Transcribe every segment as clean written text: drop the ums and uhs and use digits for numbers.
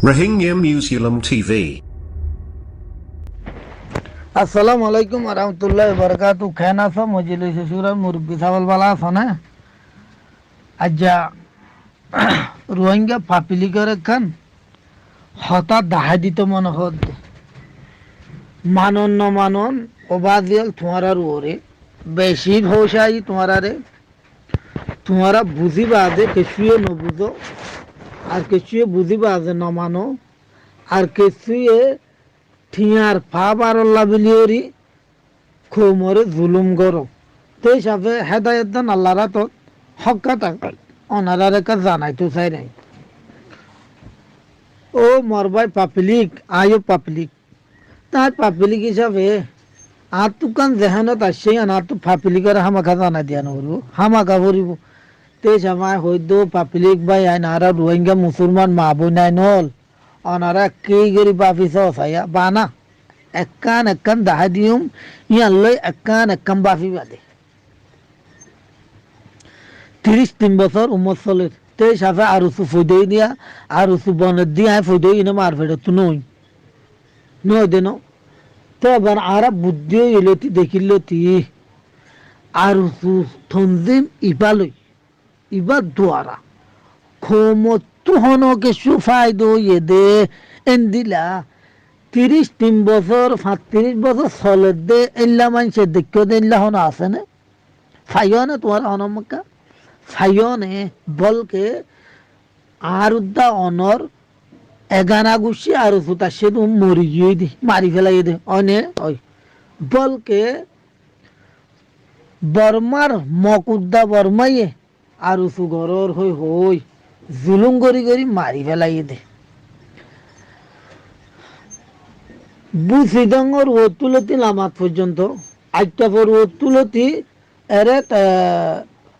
Rohingya Museum TV. আসসালামু আলাইকুম আরহামতুল্লাহ বারাকাতু খেন আছো মজলিস সুরার মুরব্বী সাবল বালা আছো না আজ্জা রোহিঙ্গা পাপিলি করে খান হঠাৎ দাহাই দিত মনে হদ মানন ন মানন ওবাদিয়াল তোমার ওরে বেশি ভৌসাই তোমারা বুঝি বাদে কিছুয়ে ন বুঝো আর কিছুয়ে বুঝি বাদে ন মানো আর কিছুয়ে ঠিয়ার পা বারল্লা বিলিয়রি খোমরে জুলুম গরো তো হিসাবে হেদায়ত দান আল্লাহ রাত হক্কা টাকাল অনারা রেখা জানাই তো চাই নাই ও মরবাই পাবলিক আয়ো পাবলিক তাই পাবলিক হিসাবে আর তুকান যেহানত আসছে আর তো পাবলিকের হামাখা জানাই দিয়া নবো হামাখা ভরিব তে সময় হয়তো পাবলিক বাই আইন আর রোহিঙ্গা মুসলমান মা বই নাই নল অনারা কে গরি বাফিস অসাইয়া বানা একান দাহা দিউম ইয়ান লই একান বাফি বাদে ৩০ বছর উমর চলের তে সাফে আর উসু ফইদই দিয়া আর উসু বনের দিয়া ফইদই ইনে মার ফেড়ে তু নই দেন তো এবার আর বুদ্ধি এলতি দেখিলতি আর উসু থনজিম ইবালই ইবা দোয়ারা খমত হনকে সুফাইদো দে এন্দিলা ৩০ বছর ৩৫ বছর চলের দে এল্লা মানুষের দেখ এল্লা হন আছে না ফাইও না তোমার অনমকা ফাইও নে বলকে আর উদ্দা অনর এগানা গুছি আর সুতা সে মরি গিয়ে দি মারি ফেলাই দে অনে ওই বলকে বর্মার মকুদ্দা বর্মাইয়ে আর উসু গরর হই জুলুম করি মারি ফেলাই দে বুঝিদঙ্গর ও তুলতি লামাত পর্যন্ত আটটা পর ও তুলতি এরে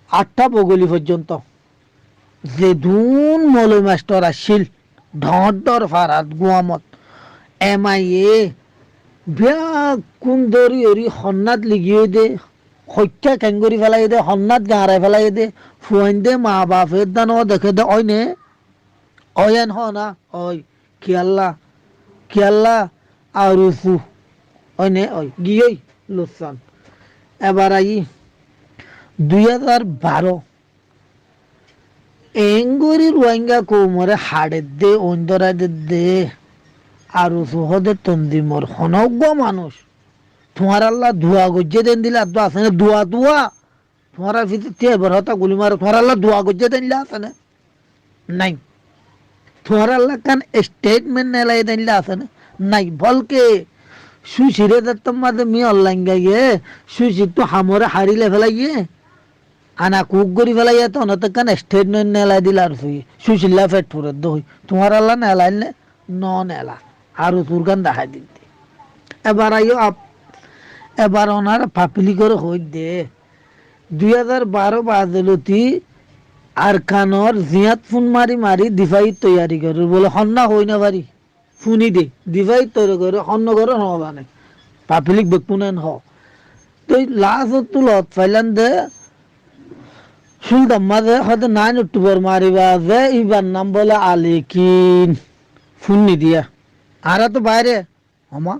৮টা বগলি পর্যন্ত যে ধুন মলয় মাস্টার আসছিল ঢর ফারাত গুয়ামত MIA বিয়া কুন্দরি ওরি হন্নাত লিগিয়ে দে হত্যা কেঙ্গরি ফেলাই দে হন্নাত গাঁড়াই ফেলাই দে ফুয়াইন দে মা বাপের দান দেখে দে অইনে অয়েন হ না ওই কিয়াল্লা আর উফু অইনে ওই গিয়েই লোসান এবার আই ২০১২ এঙ্গরি রোহিঙ্গা কোমরে হাড়ের দে অন্দরাদের দে আর উসুহদের তন্দিমর হনজ্ঞ মানুষ তোমার আল্লাহ ধোয়া গজ্জে দেন দিলে আর তো আছে না ধোয়া তোমার ভিতরে এবার হতা গুলি মারো তোমার আল্লাহ ধোয়া গজ্জে দেন দিলে আছে না নাই তোমার আল্লাহ কান স্টেটমেন্ট নেলাই দেন দিলে আছে না নাই বলকে সুশিরে দত্তম মাঝে মি অনলাইন গাইয়ে সুশি তো হামরে হারিলে ফেলাইয়ে আনা কুক গরি ফেলাইয়ে তো অনত কান স্টেটমেন্ট নেলাই দিলে আর সুশিল্লা ফেট পুরে দই তোমার আল্লাহ নেলাইলে ন নেলা আর তোর গান দেখাই দিতে এবার আইও এবার ওনার পাপলি করে হই দে ২০১২ বাজলতি আর কানর জিয়াত ফোন মারি দিফাই তৈয়ারি করে বলে হন্না হই না পারি ফুনি দে দিফাই তৈরি করে হন্য করে হবা না পাবলিক বেকুনেন হ তো লাস্ট তুলত ফাইলান দে সুলতান মাঝে হয়তো ৯ অক্টোবর মারিবা যে ইবার নাম বলে আলিকিন ফুন্নি দিয়া আর তো বাইরে হমা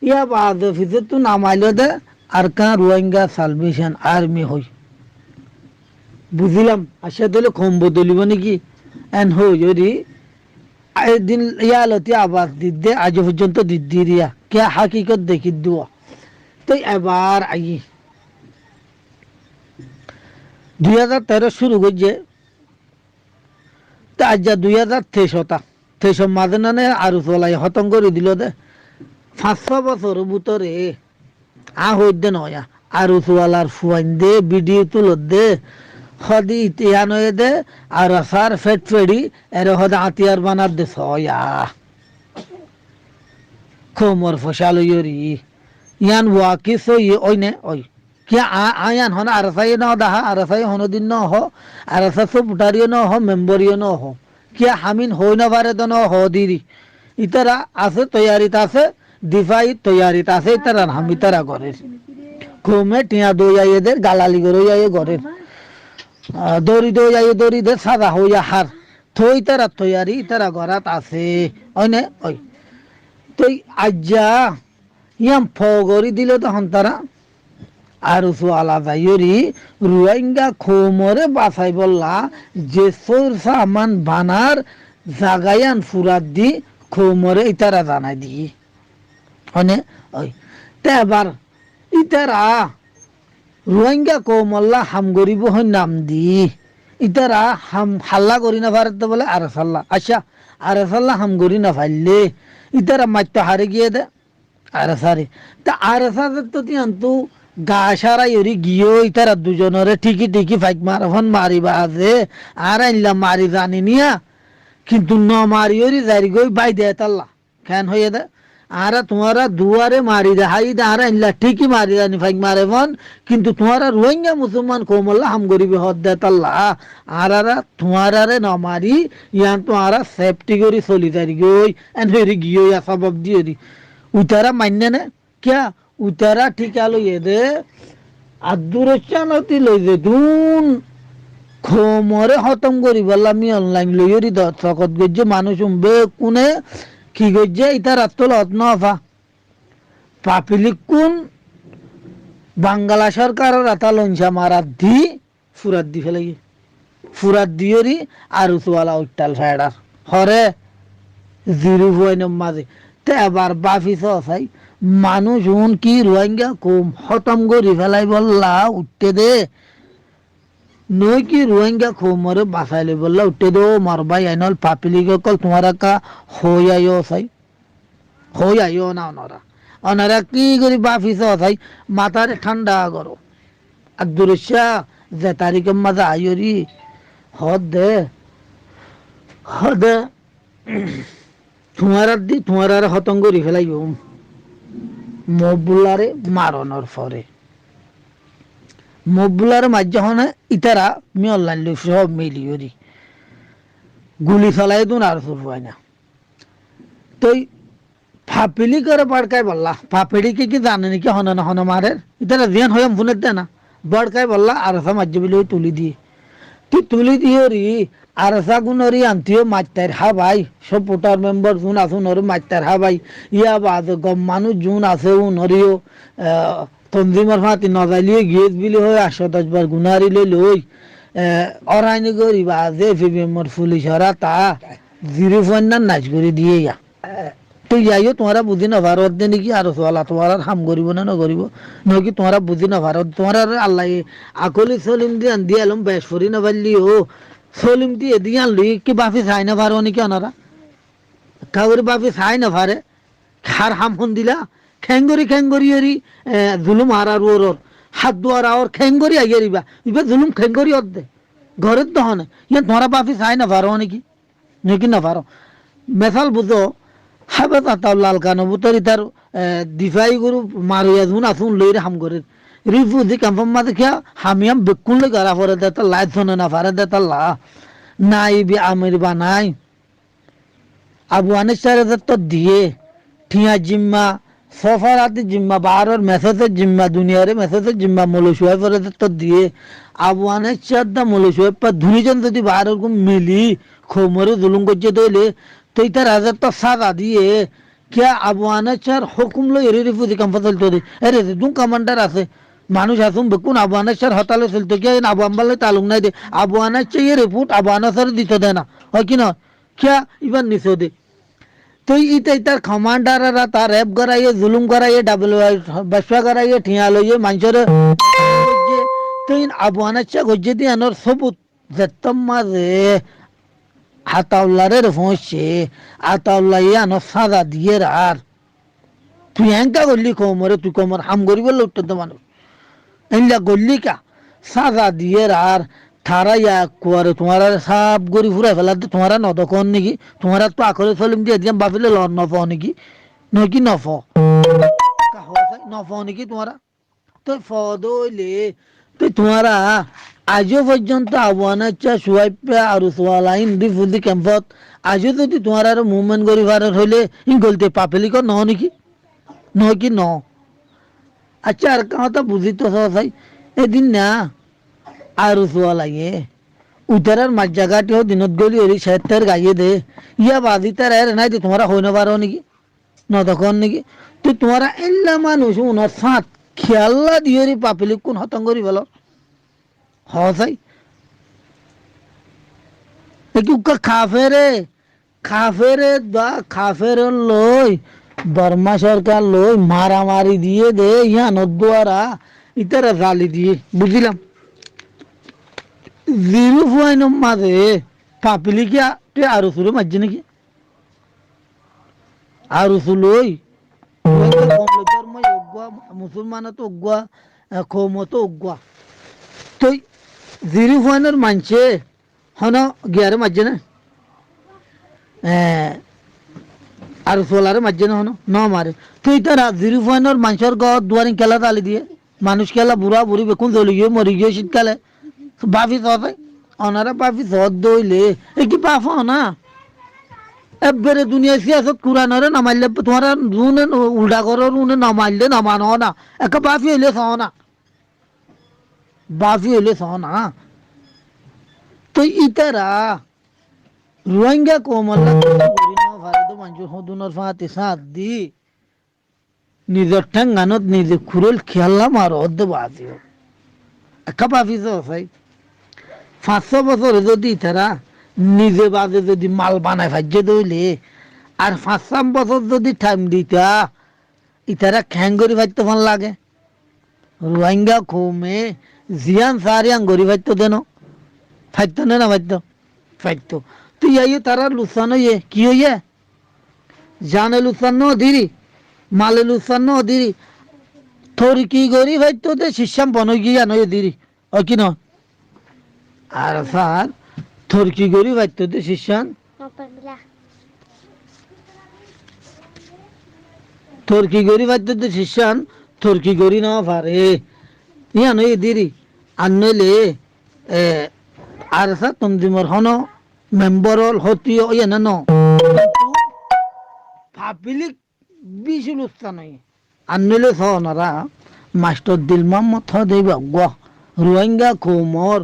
ইয়া বাদ ফিজে তো নামাইলো দে আর কান রোহিঙ্গা সালভেশন আর্মি হই বুঝিলাম আসে দিলে কম বদলিব নাকি এন হই যদি দিন ইয়ালতি আবাস দিদে আজ পর্যন্ত দিদি দিয়া কে হাকিকত দেখি দুয়া তো এবার আই ২০১৩ শুরু করছে তো আজ ২০২৩ মাঝে নানে আর চলাই হতম করে দিল দে ৫০০ বছর ভিতরে হই দে নয় আর চোয়ালার ফুয়াইন দে ভিডিও তুলত দে হদি ইতিহান হয়ে দে আর সার ফেট ফেড়ি এর হদে আতিয়ার বানার দে সয়া খোমর ফসাল ইয়রি ইয়ান ওয়াকি সই ওইনে ওই কি আয়ান হন আর সাই ন দাহা আর সাই হন দিন ন হ আর সব পুটারিও ন হ মেম্বরিও ন হ কি হামিন হই না পারে তো ন হ দিদি ইতারা আছে তৈয়ারিত আছে দিফাই তৈয়ারিত আছে ইতারা হামি তারা ঘরের ঘুমে টিয়া দই আইয়েদের গালালি করে আইয়ে ঘরের দড়ি দই আইয়ে দড়ি দে সাদা হইয়া হার থই তারা তৈয়ারি তারা ঘরাত আছে হয় না ওই তুই আজ্জা ইয়াম ফগরি দিল তখন তারা আর সোয়ালা যাইরি রোহিঙ্গা খোমরে বাছাই বললা যে সোর সামান বানার জাগায়ান ফুরাত দি খোমরে ইতারা জানাই দি হনে ওই তে এবার ইতারা রোহিঙ্গা কৌমল্লা হাম গরিব হই নাম দি ইতারা হাম হাল্লা করি না পারতে বলে আর সাল্লা আচ্ছা আর সাল্লা হাম গরি না ফাইলে ইতারা মাত্য হারে গিয়ে দে আর সারে তা আর সারে তো তিয়ান্তু গা সারা ইরি গিয়েও ইতারা দুজনরে ঠিকই ঠিকই ফাইক মারফন মারিবা আছে আর আইলা মারি জানি নিয়া কিন্তু ন মারি ওরি জারি গই বাই দে তাল্লা কেন হয়ে দে আর তোমারা দুয়ারে মারি দে হাই দে আর আইলা ঠিকই মারি জানি ফাইক মারে ফন কিন্তু তোমারা রোহিঙ্গা মুসলমান কোমল্লা হাম গরিবে হদ দে তাল্লা আর তোমারে ন মারি ইয়ান তোমারা সেফটি করি চলি জারি গই এন হেরি গিয়ে সবব দিয়ে দি উতারা মান্য না क्या उतारा टीका लो ये दे আদুরচানতি লই যে দুন খোমরে খতম করি বললাম আমি অনলাইন লইরি দর্শকত গজ্জে মানুষ উমবে কোনে কি গজ্জে ইতা রাত্তল অতনফা পাপিলিক কোন বাঙ্গালা সরকারের রাতা লঞ্চা মারা দি ফুরাত দি ফেলে ফুরাত দিয়রি আর উসওয়ালা উত্তাল ফায়ডার হরে জিরো বইনের মাঝে তে এবার বাফিস চাই মানুষ উন কি রোহিঙ্গা কম খতম করি ফেলাই বললা উঠতে দে নই কি রোহিঙ্গা খোমরে বাঁচাইলে বললা উঠতে দে ও মারবাই আইনল পাপিলি কল তোমার কা হই আইও চাই হই আইও না ওনারা ওনারা কি করি বাফিস চাই মাথারে ঠান্ডা করো আব্দুর শাহ যে তারিখের মাঝে আইরি হদ দে হদে তোমার দি তোমার আর হতম করি ফেলাইব মবুলারে মারণর পরে মবুলারে মাঝখানে ইতারা মি অনলাইন সব মিলিয়রি গুলি ফেলাই দুন আর সুর হয় না তো ফাপিলি করে বড়কাই বললা ফাপিলি কি জানে নাকি হন না হন মারে ইতারা জিয়ান হয়ে ফোনের দে না বড়কাই বললা আর মাঝে বিলে তুলি দিয়ে তুই তুলি দিয়ে রি আর গুণরি আনতিও মাত্তার হা ভাই সপোর্টার মেম্বার জুন আছে নরে মাত্তার হা ভাই ইয়া বাদ গম মানুষ জুন আছে ও নরিও তঞ্জিমার ফাতি নজাইলিয়ে গিয়েছ বিলি হয় 110 বার গুনারি লই অরাইনি গরি বা যে ফিবিএমর পুলিশরা তা 0.9 নাচ করে দিয়ে ইয়া তো যাইও তোমরা বুঝি না ভারত দে নাকি আর সোয়ালা তোমার হাম করিব না নকরিব নকি তোমরা বুঝি না ভারত তোমার আল্লাহ আকলি সলিম দিয়ে আলম বেশ ফরি না পারলি ও সলিম দিয়ে দিয়ে আনলি কি বাফি চাই না পারো নাকি ওনারা কাউরি বাফি চাই না পারে খার হাম ফোন দিলা খেঙ্গরি এরি জুলুম হারার ওর হাত দুয়ার আর খেঙ্গরি আইয়ারিবা এবার জুলুম খেঙ্গরি অর দে ঘরের তো হনে ইয়া তোমরা বাফি চাই না পারো নাকি না পারো মেসাল বুঝো হাবে তাও লাল কানো বুতরি তার দিফাই গরু মারিয়া জুন আসুন লইরে হাম করে রিফুজি কনফার্ম মাঝে খেয়া হামিয়াম বেকুন লে গারা ফরে দেতা লাইট শোনে না ফারে দেতা লা নাই বি আমির বানাই আবু আনিসারে তো দিয়ে ঠিয়া জিম্মা সফারাতি জিম্মা বারোর মেসেজের জিম্মা দুনিয়ারে মেসেজের জিম্মা মৌলসুয়াই ফরে তো দিয়ে আবু আনিসার দা মৌলসুয়াই পা ধুনিজন যদি বারোর গুম মিলি খোমরে জুলুম করছে দইলে তো ইতার হাজার তো সাদা দিয়ে क्या আবু আনিসার হুকুম লই রিফুজি কনফার্ম চলতে দে এরে দুন কমান্ডার আছে মানুষ আসুন বেকুন আবু আনাসার হতালে চলতে গিয়ে আবু আম্বালে তালুক নাই দে আবু আনাসে এই রিপোর্ট আবু আনাসার দিতে দেয় না হয় কি না क्या ইবার নিচে দে তো ইতার কমান্ডাররা তার রেপ করাইয়ে জুলুম করাইয়ে ডাবল ব্যবসা করাইয়ে ঠিয়া লইয়ে মানুষের তো আবু আনাসা গজ্জে দিয়ে আনার সবুত যেতম মাঝে হাতাউল্লারে ফোঁসছে আতাউল্লাহ আনো সাদা দিয়ে আর তুই এঙ্কা করলি কোমরে তুই কোমর হাম করি বললে উঠতে তো মানুষ এনলা করলি কা সাদা দিয়ে আর থারা ইয়া কুয়ারে তোমার সাপ গড়ি ফুরাই ফেলাতে তোমার নদকন নাকি তোমার তো আখরে চলিম দিয়ে দিয়াম ভাবিলে লন নফ নাকি নকি নফ নফ নাকি তোমার তো ফদলে তো তোমারা আজও পর্যন্ত আবহাওয়া সুয়াইপে আর সোয়ালাইন রিফুজি ক্যাম্পত আজও যদি তোমার আর মুভমেন্ট করি পারার হইলে ই গলতে পাপেলিক ন নাকি নয় কি ন আচ্ছা আর কথা বুঝি তো সবাই এদিন না আর সোয়ালাইয়ে উতারার মাঝ জায়গাটিও দিনত গলি ওরি সেতের গাইয়ে দে ইয়া বাজি তার এর নাই তোমরা হই না পারো নাকি নতক্ষণ নাকি তো তোমরা এল্লা মানুষ উনার সাত খেয়াল্লা দিয়রি পাপিলি কোন হতং করি বলো হসাই একটু খাফেরে খাফেরে দা খাফের লই বর্মা সরকার লই মারামারি দিয়ে দে ইয়া নদুয়ারা ইতারা জালি দিয়ে বুঝলাম জিরো পয়েন্ট মাঝে পাপিলি কি আরো সুরে মাঝে নাকি আরো সুলই ধর্ম অজ্ঞা মুসলমান তো অজ্ঞা কৌমত অজ্ঞা তো জিরো পয়েন্টের মানছে হন গিয়ারে মাঝে না আর সোলারে মাঝে না হন ন মারে তুই তারা জিরো পয়েন্টের মানুষের গড় দুয়ারি খেলা তালি দিয়ে মানুষ খেলা বুড়া বুড়ি বেকুন চলে গিয়ে মরি গিয়ে শীতকালে বাফি সবাই ওনারা বাফি সদ দইলে এ কি পাফ না এবারে দুনিয়া সিয়াসত কুরানরে নামাইলে তোমার রুনে উল্টা করো রুনে নামাইলে নামানো না একে বাফি হইলে সহ না বাফি হইলে সহ না তো ইতারা রোহিঙ্গা কোমল্লা ভারত মানুষ হদুনের ফাঁতে সাথ দি নিজের ঠেঙ্গানত নিজে খুরল খেয়াল্লাম আর অর্ধ বাজি একা বাফি চাই 500 বছরে যদি তারা নিজে বাজে যদি মাল বানায় ভাজ্যে দইলে আর 5-6 বছর যদি টাইম দিতা ইতারা খ্যাঙ্গরি ভাজতে ভাল লাগে রোহিঙ্গা কমে জিয়ান সারিয়ান গরি ভাজতো দেন ফাইতো না ভাজতো ফাইতো তো ইয়াই তারা লুসানো ইয়ে কি হইয়ে জানে লুসানো দিরি মালে লুসানো দিরি থর কি গরি ভাজতো দে শিষ্যাম বন গিয়া নয় দিরি ও কি না আর স্যার থরকি গরি বাইতো দে শিষ্যান থরকি গরি বাইতো দে শিষ্যান থরকি গরি না পারে ইয়া নই দিরি আর নইলে আর স্যার তন্দিমর হন মেম্বরল হতি ইয়া না ন পাবলিক বিশুল উস্তা নই আর নইলে সনরা মাস্টার দিল মোহাম্মদ দেব গো রোহিঙ্গা কোমর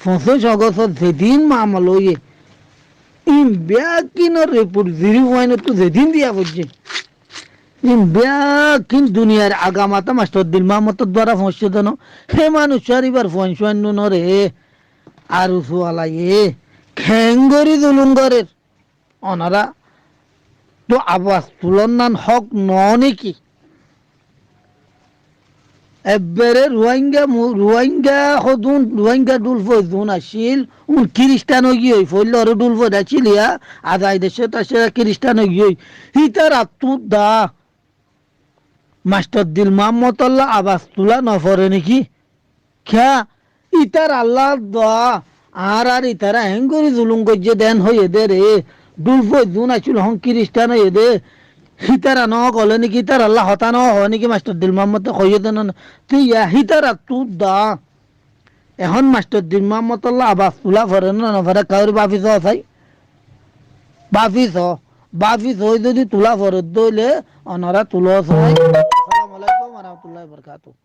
25 অগস্ট যেদিন মামলা হয়ে ইন ব্যাকিনের রিপোর্ট জিরো পয়েন্ট তো যেদিন দিয়া পড়ছে ইন ব্যাকিন দুনিয়ার আগামাতা মাস্টার দিল মাহমুদের দ্বারা পৌঁছে দেন হে মানুষের এবার পঞ্চান্ন নরে আর উসুয়ালাইয়ে খেঙ্গরি দুলুঙ্গরের ওনারা তো আবাস তুলনান হক ন নাকি এবারে রোহিঙ্গা হদুন রোহিঙ্গা ডুলফো দুন আসিল উন খ্রিস্টান গিয়ে ফইল আর ডুলফো দাছিল ইয়া আদাই দেশে তাসে খ্রিস্টান গিয়ে হিতার আত্মু দা মাস্টার দিল মোহাম্মদুল্লাহ আবাস তুলা নফরে নাকি খেয়া ইতার আল্লাহ দা আর ইতারা হেঙ্গরি জুলুম গজ্জে দেন হয়ে দে রে ডুলফো দুন আসিল হং খ্রিস্টান হয়ে দে হিতারা ন গলে নাকি তার আল্লাহ হতা ন হয় নাকি মাস্টার দিল মোহাম্মদ কইয়ে দেন তুই হিতারা তু দা এখন মাস্টার দিল মোহাম্মদ আবাস তুলা ফরে না নফরে কাউর বাফিস চাই বাফিস হয়ে যদি তুলা ফরে দইলে অনারা তুলো চাই আসসালামু আলাইকুম ওয়া রাহমাতুল্লাহি ওয়া বারাকাতুহু